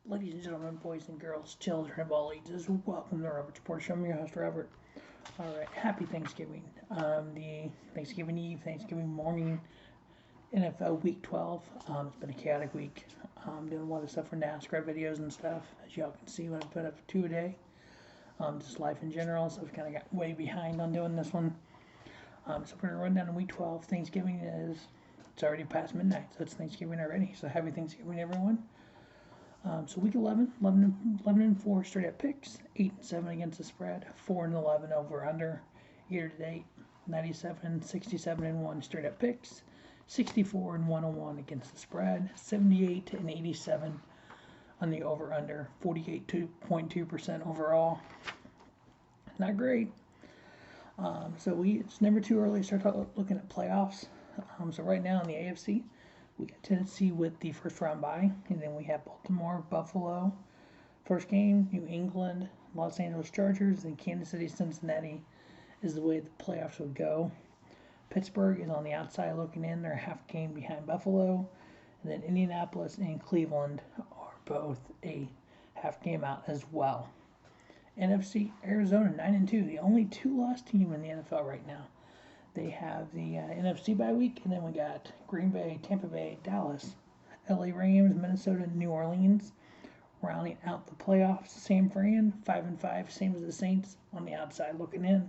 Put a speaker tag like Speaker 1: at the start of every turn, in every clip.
Speaker 1: Ladies and gentlemen, boys and girls, children of all ages, welcome to Robert Sports Show. I'm your host, Robert. Alright, happy Thanksgiving. The Thanksgiving Eve, Thanksgiving morning, NFL Week 12. It's been a chaotic week. I'm doing a lot of stuff for NASCAR videos and stuff, as y'all can see when I put up 2 a day. Just life in general, so I've kind of got way behind on doing this one. So we're going to run down to Week 12. Thanksgiving it's already past midnight, so it's Thanksgiving already. So happy Thanksgiving, everyone. So week 11 and 4 straight up picks, 8 and 7 against the spread, 4 and 11 over under. Year to date, 97, 67 and 1 straight up picks, 64 and 101 against the spread, 78 and 87 on the over under, 48.2% overall. Not great. It's never too early to start looking at playoffs. So right now in the AFC, we got Tennessee with the first round bye, and then we have Baltimore, Buffalo, first game, New England, Los Angeles Chargers, and Kansas City, Cincinnati is the way the playoffs would go. Pittsburgh is on the outside looking in, they're a half game behind Buffalo, and then Indianapolis and Cleveland are both a half game out as well. NFC, Arizona 9 and 2, the only 2-loss team in the NFL right now. They have the NFC bye week, and then we got Green Bay, Tampa Bay, Dallas, LA Rams, Minnesota, New Orleans, rounding out the playoffs. San Fran, 5 and 5, same as the Saints on the outside looking in.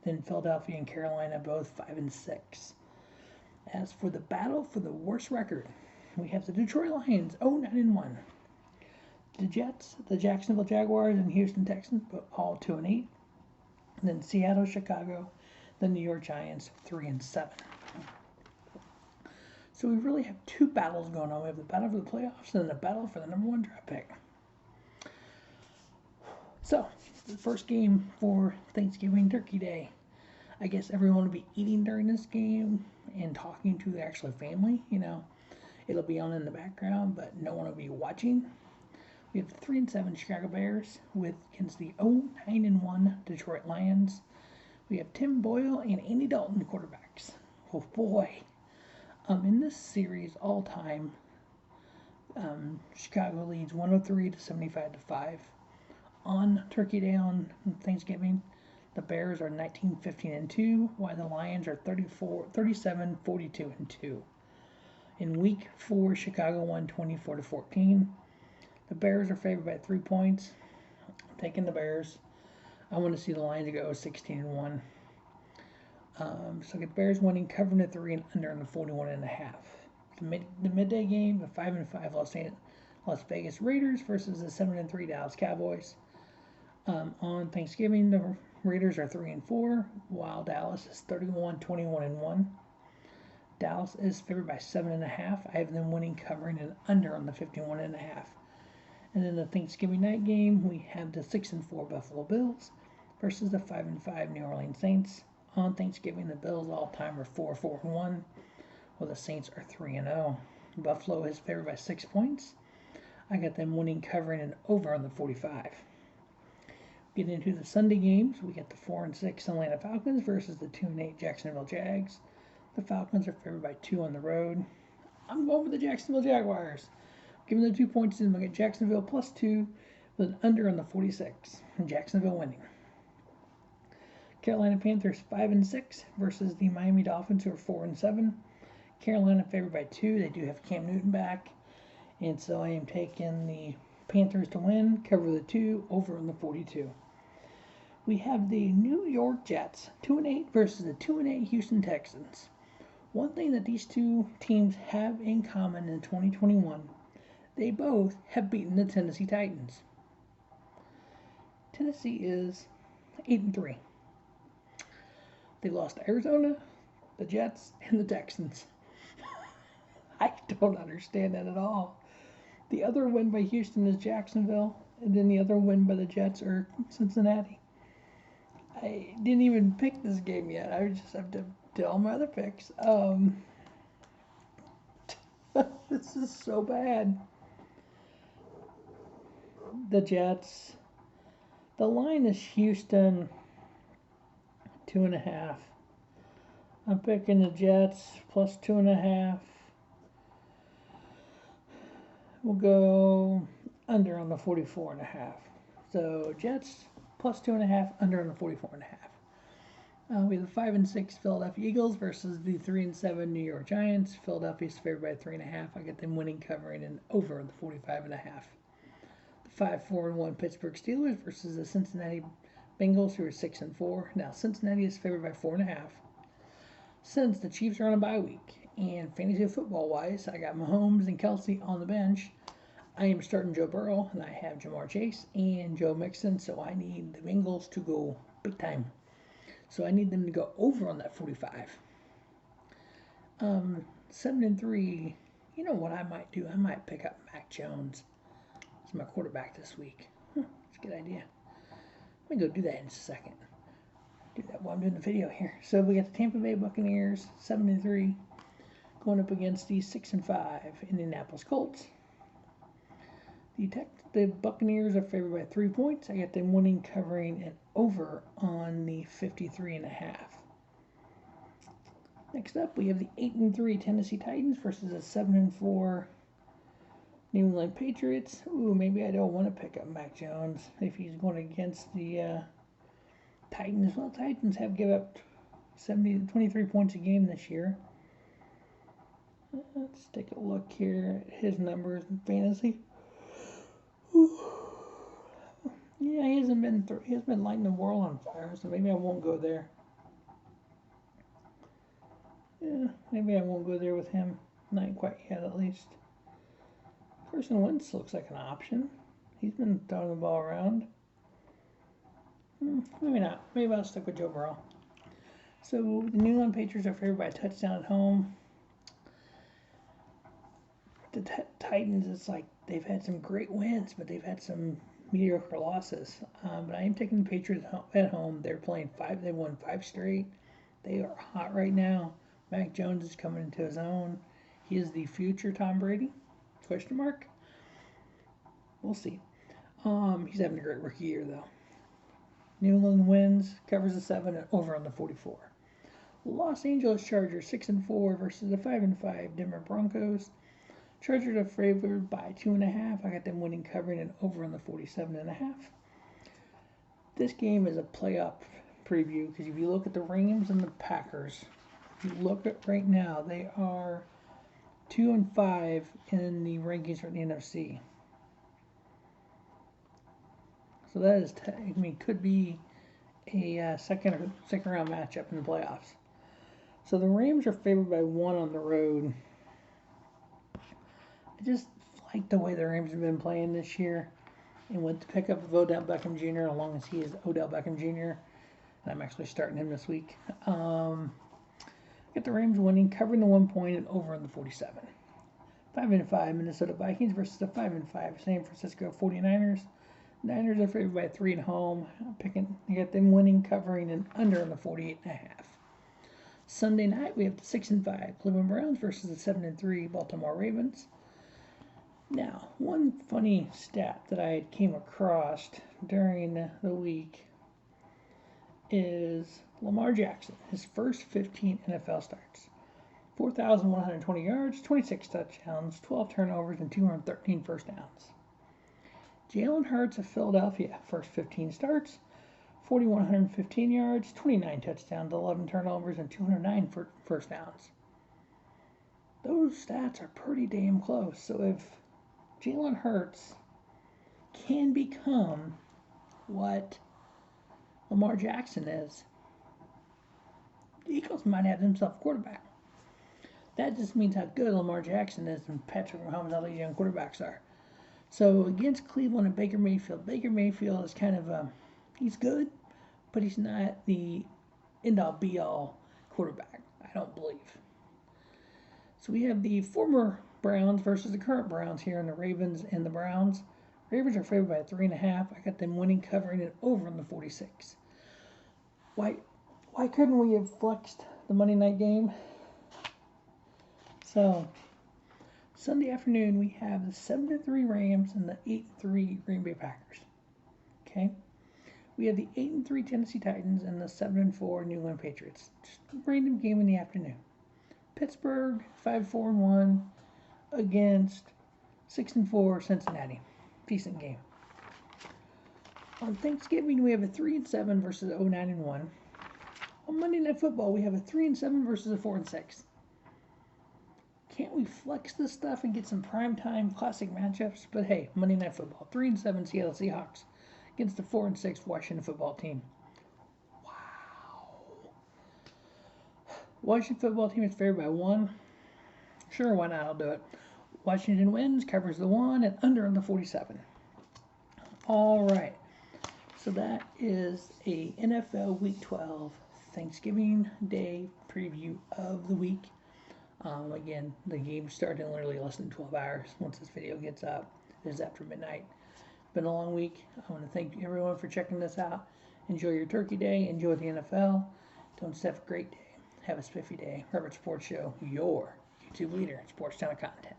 Speaker 1: Then Philadelphia and Carolina, both 5 and 6. As for the battle for the worst record, we have the Detroit Lions, 9 and 1. The Jets, the Jacksonville Jaguars, and Houston Texans, but all 2 and 8. And then Seattle, Chicago, the New York Giants, 3 and 7. So we really have 2 battles going on. We have the battle for the playoffs and the battle for the number 1 draft pick. So the first game for Thanksgiving Turkey Day. I guess everyone will be eating during this game and talking to the actual family. It'll be on in the background, but no one will be watching. We have the 3 and 7 Chicago Bears against the 9 and 1 Detroit Lions. We have Tim Boyle and Andy Dalton quarterbacks. Oh boy. In this series all time, Chicago leads 103 to 75 to 5. On Turkey Day on Thanksgiving, the Bears are 19, 15 and 2, while the Lions are 37, 42 and 2. In week 4, Chicago won 24 to 14. The Bears are favored by 3 points. I'm taking the Bears. I want to see the Lions go 16 and 1. So the Bears winning, covering the 3 and under on the 41.5. The midday game, the 5 and 5 Las Vegas Raiders versus the 7 and 3 Dallas Cowboys. On Thanksgiving, the Raiders are 3 and 4, while Dallas is 31, 21 and 1. Dallas is favored by 7.5. I have them winning, covering and under on the 51.5. And then the Thanksgiving night game, we have the 6 and 4 Buffalo Bills versus the 5 and 5 New Orleans Saints. On Thanksgiving, the Bills all-time are 4 and 1, while the Saints are 3 and 0. Buffalo is favored by 6 points. I got them winning, covering and over on the 45. Getting into the Sunday games, we get the 4 and 6 Atlanta Falcons versus the 2 and 8 Jacksonville Jags. The Falcons are favored by 2 on the road. I'm going with the Jacksonville Jaguars. Giving the 2 points in, we get Jacksonville plus 2 with an under on the 46. And Jacksonville winning. Carolina Panthers 5 and 6 versus the Miami Dolphins, who are 4 and 7. Carolina favored by 2. They do have Cam Newton back, and so I am taking the Panthers to win, cover the 2, over on the 42. We have the New York Jets 2 and 8 versus the 2 and 8 Houston Texans. One thing that these 2 teams have in common in 2021. They both have beaten the Tennessee Titans. Tennessee is 8 and 3. They lost to Arizona, the Jets, and the Texans. I don't understand that at all. The other win by Houston is Jacksonville, and then the other win by the Jets are Cincinnati. I didn't even pick this game yet. I just have to do all my other picks. This is so bad. The Jets. The line is Houston 2.5. I'm picking the Jets plus 2.5. We'll go under on the 44.5. So Jets plus 2.5, under on the 44.5. We have the 5 and 6 Philadelphia Eagles versus the 3 and 7 New York Giants. Philadelphia's favored by 3.5. I get them winning, covering, and over the 45.5. The 5, 4 and 1 Pittsburgh Steelers versus the Cincinnati Bengals, who are 6 and 4. Now Cincinnati is favored by 4.5. Since the Chiefs are on a bye week, and fantasy football wise, I got Mahomes and Kelsey on the bench. I am starting Joe Burrow, and I have Jamar Chase and Joe Mixon, so I need the Bengals to go big time. So I need them to go over on that 45. 7 and 3. You know what I might do? I might pick up Mac Jones as my quarterback this week. That's a good idea. Let me go do that in a second. Do that while I'm doing the video here. So we got the Tampa Bay Buccaneers, 7 and 3, going up against the 6 and 5 Indianapolis Colts. The Buccaneers are favored by 3 points. I got them winning, covering, and over on the 53.5. Next up, we have the 8 and 3 Tennessee Titans versus the 7 and 4 New England Patriots. Ooh, maybe I don't want to pick up Mac Jones if he's going against the Titans. Well, Titans have given up 23 points a game this year. Let's take a look here at his numbers in fantasy. Yeah, he hasn't been lighting the world on fire, so maybe I won't go there. Yeah, maybe I won't go there with him. Not quite yet, at least. Carson Wentz looks like an option. He's been throwing the ball around. Maybe not. Maybe I'll stick with Joe Burrow. So the New England Patriots are favored by a touchdown at home. The Titans, it's like they've had some great wins, but they've had some mediocre losses. But I am taking the Patriots at home. They're playing 5. They won 5 straight. They are hot right now. Mac Jones is coming into his own. He is the future Tom Brady? Question mark. We'll see. He's having a great rookie year though. New England wins, covers the 7 and over on the 44. Los Angeles Chargers 6 and 4 versus the 5 and 5 Denver Broncos. Chargers are favored by 2.5. I got them winning, covering, and over on the 47.5. This game is a playoff preview because if you look at the Rams and the Packers, if you look at right now, they are 2 and 5 in the rankings for the NFC. So that is, could be a second round matchup in the playoffs. So the Rams are favored by 1 on the road. I just like the way the Rams have been playing this year, and with the pickup of Odell Beckham Jr., as long as he is Odell Beckham Jr., and I'm actually starting him this week. Get the Rams winning, covering the 1 point and over on the 47. 5 and 5 Minnesota Vikings versus the 5 and 5 San Francisco 49ers. Niners are favored by 3 at home. I got them winning, covering, and under on the 48.5. Sunday night we have the 6 and 5 Cleveland Browns versus the 7 and 3 Baltimore Ravens. Now, one funny stat that I came across during the week is Lamar Jackson, his first 15 NFL starts. 4,120 yards, 26 touchdowns, 12 turnovers, and 213 first downs. Jalen Hurts of Philadelphia, first 15 starts, 4,115 yards, 29 touchdowns, 11 turnovers, and 209 first downs. Those stats are pretty damn close. So if Jalen Hurts can become what Lamar Jackson is, the Eagles might have themselves a quarterback. That just means how good Lamar Jackson is and Patrick Mahomes, all these young quarterbacks are. So against Cleveland and Baker Mayfield is kind of, he's good, but he's not the end-all, be-all quarterback, I don't believe. So we have the former Browns versus the current Browns here in the Ravens and the Browns. Ravens are favored by 3.5. I got them winning, covering it over on the 46. Why couldn't we have flexed the Monday night game? So Sunday afternoon we have the 7 and 3 Rams and the 8 and 3 Green Bay Packers. Okay, we have the 8 and 3 Tennessee Titans and the 7 and 4 New England Patriots. Just a random game in the afternoon. Pittsburgh 5-4-1 against 6 and 4 Cincinnati. Decent game. On Thanksgiving, we have a 3-7 versus a 0-9-1. On Monday Night Football, we have a 3-7 versus a 4-6. Can't we flex this stuff and get some primetime classic matchups? But hey, Monday Night Football, 3-7 Seattle Seahawks against the 4-6 Washington Football Team. Wow. Washington Football Team is favored by 1. Sure, why not? I'll do it. Washington wins, covers the 1, and under on the 47. All right. So that is a NFL Week 12 Thanksgiving Day preview of the week. Again, the game started in literally less than 12 hours. Once this video gets up, it is after midnight. Been a long week. I want to thank everyone for checking this out. Enjoy your turkey day. Enjoy the NFL. Don't have a great day. Have a spiffy day. Herbert Sports Show, your YouTube leader in sports channel content.